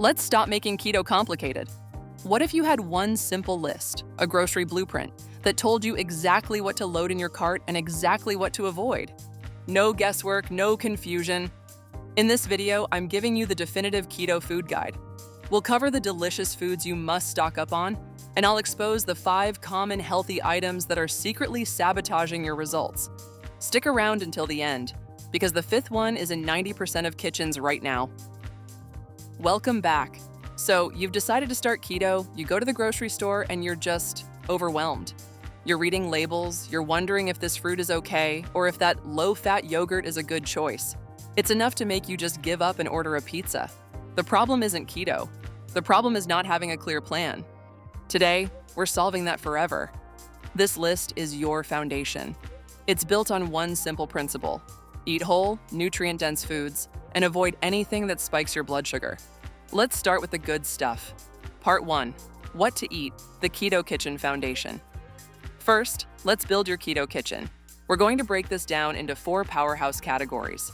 Let's stop making keto complicated. What if you had one simple list, a grocery blueprint, that told you exactly what to load in your cart and exactly what to avoid? No guesswork, no confusion. In this video, I'm giving you the definitive keto food guide. We'll cover the delicious foods you must stock up on, and I'll expose the 5 common healthy items that are secretly sabotaging your results. Stick around until the end, because the 5th one is in 90% of kitchens right now. Welcome back. So, you've decided to start keto, you go to the grocery store, and you're just overwhelmed. You're reading labels, you're wondering if this fruit is okay, or if that low-fat yogurt is a good choice. It's enough to make you just give up and order a pizza. The problem isn't keto. The problem is not having a clear plan. Today, we're solving that forever. This list is your foundation. It's built on one simple principle: eat whole, nutrient-dense foods, and avoid anything that spikes your blood sugar. Let's start with the good stuff. Part 1. What to eat, the Keto Kitchen Foundation. First, let's build your keto kitchen. We're going to break this down into 4 powerhouse categories.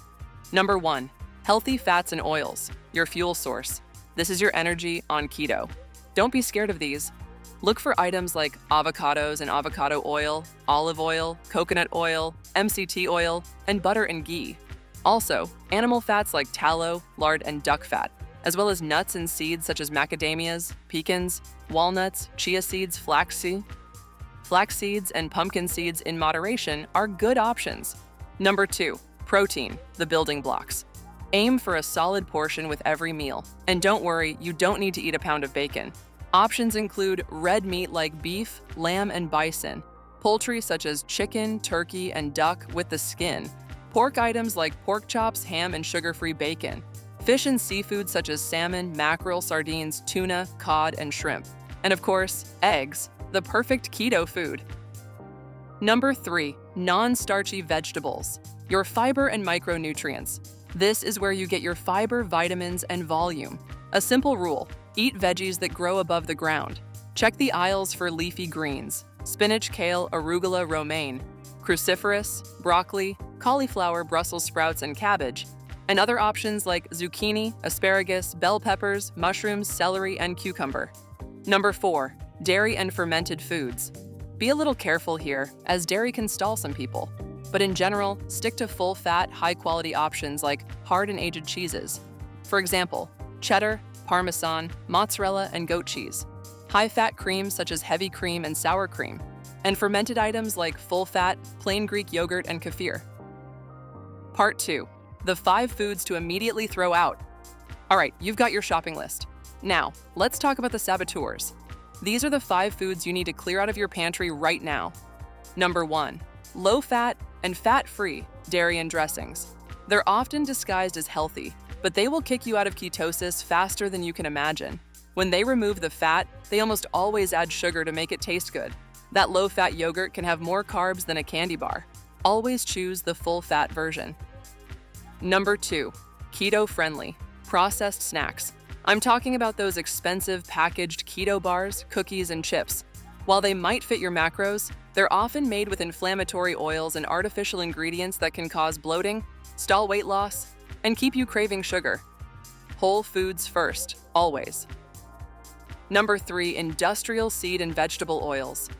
Number 1, healthy fats and oils, your fuel source. This is your energy on keto. Don't be scared of these. Look for items like avocados and avocado oil, olive oil, coconut oil, MCT oil, and butter and ghee. Also, animal fats like tallow, lard, and duck fat, as well as nuts and seeds such as macadamias, pecans, walnuts, chia seeds, flax seeds, and pumpkin seeds in moderation are good options. Number 2, protein, the building blocks. Aim for a solid portion with every meal. And don't worry, you don't need to eat a pound of bacon. Options include red meat like beef, lamb, and bison, poultry such as chicken, turkey, and duck with the skin, pork items like pork chops, ham, and sugar-free bacon, fish and seafood such as salmon, mackerel, sardines, tuna, cod, and shrimp, and of course, eggs, the perfect keto food. Number 3, non-starchy vegetables, your fiber and micronutrients. This is where you get your fiber, vitamins, and volume. A simple rule: eat veggies that grow above the ground. Check the aisles for leafy greens: spinach, kale, arugula, romaine, cruciferous, broccoli, cauliflower, Brussels sprouts, and cabbage, and other options like zucchini, asparagus, bell peppers, mushrooms, celery, and cucumber. Number 4, dairy and fermented foods. Be a little careful here, as dairy can stall some people. But in general, stick to full-fat, high-quality options like hard and aged cheeses. For example, cheddar, Parmesan, mozzarella, and goat cheese. High-fat creams such as heavy cream and sour cream. And fermented items like full-fat, plain Greek yogurt, and kefir. Part 2. The 5 foods to immediately throw out. Alright, you've got your shopping list. Now, let's talk about the saboteurs. These are the 5 foods you need to clear out of your pantry right now. Number 1. Low-fat and fat-free dairy and dressings. They're often disguised as healthy, but they will kick you out of ketosis faster than you can imagine. When they remove the fat, they almost always add sugar to make it taste good. That low-fat yogurt can have more carbs than a candy bar. Always choose the full-fat version. Number 2, keto-friendly, processed snacks. I'm talking about those expensive packaged keto bars, cookies, and chips. While they might fit your macros, they're often made with inflammatory oils and artificial ingredients that can cause bloating, stall weight loss, and keep you craving sugar. Whole foods first, always. Number 3, industrial seed and vegetable oils.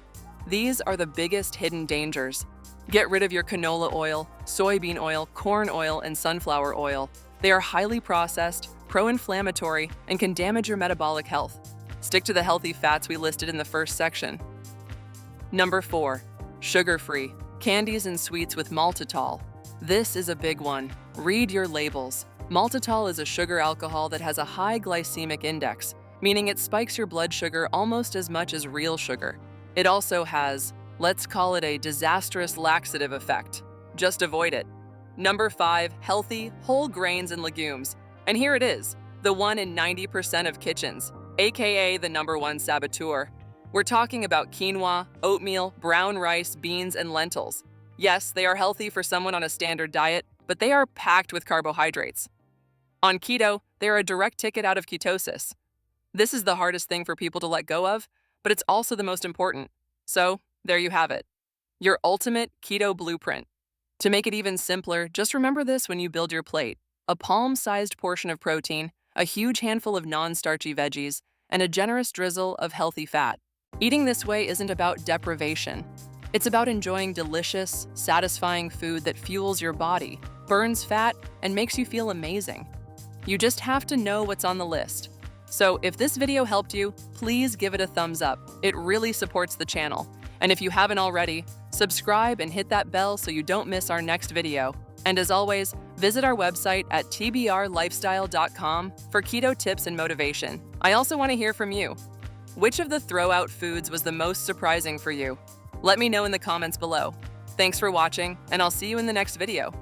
These are the biggest hidden dangers. Get rid of your canola oil, soybean oil, corn oil, and sunflower oil. They are highly processed, pro-inflammatory, and can damage your metabolic health. Stick to the healthy fats we listed in the first section. Number 4, sugar-free, candies and sweets with maltitol. This is a big one. Read your labels. Maltitol is a sugar alcohol that has a high glycemic index, meaning it spikes your blood sugar almost as much as real sugar. It also has, let's call it a disastrous laxative effect. Just avoid it. Number 5, healthy, whole grains and legumes. And here it is, the one in 90% of kitchens, aka the number 1 saboteur. We're talking about quinoa, oatmeal, brown rice, beans, and lentils. Yes, they are healthy for someone on a standard diet, but they are packed with carbohydrates. On keto, they're a direct ticket out of ketosis. This is the hardest thing for people to let go of, but it's also the most important. So, there you have it. Your ultimate keto blueprint. To make it even simpler, just remember this when you build your plate. A palm-sized portion of protein, a huge handful of non-starchy veggies, and a generous drizzle of healthy fat. Eating this way isn't about deprivation. It's about enjoying delicious, satisfying food that fuels your body, burns fat, and makes you feel amazing. You just have to know what's on the list. So if this video helped you, please give it a thumbs up. It really supports the channel. And if you haven't already, subscribe and hit that bell so you don't miss our next video. And as always, visit our website at tbrlifestyle.com for keto tips and motivation. I also want to hear from you. Which of the throw-out foods was the most surprising for you? Let me know in the comments below. Thanks for watching, and I'll see you in the next video.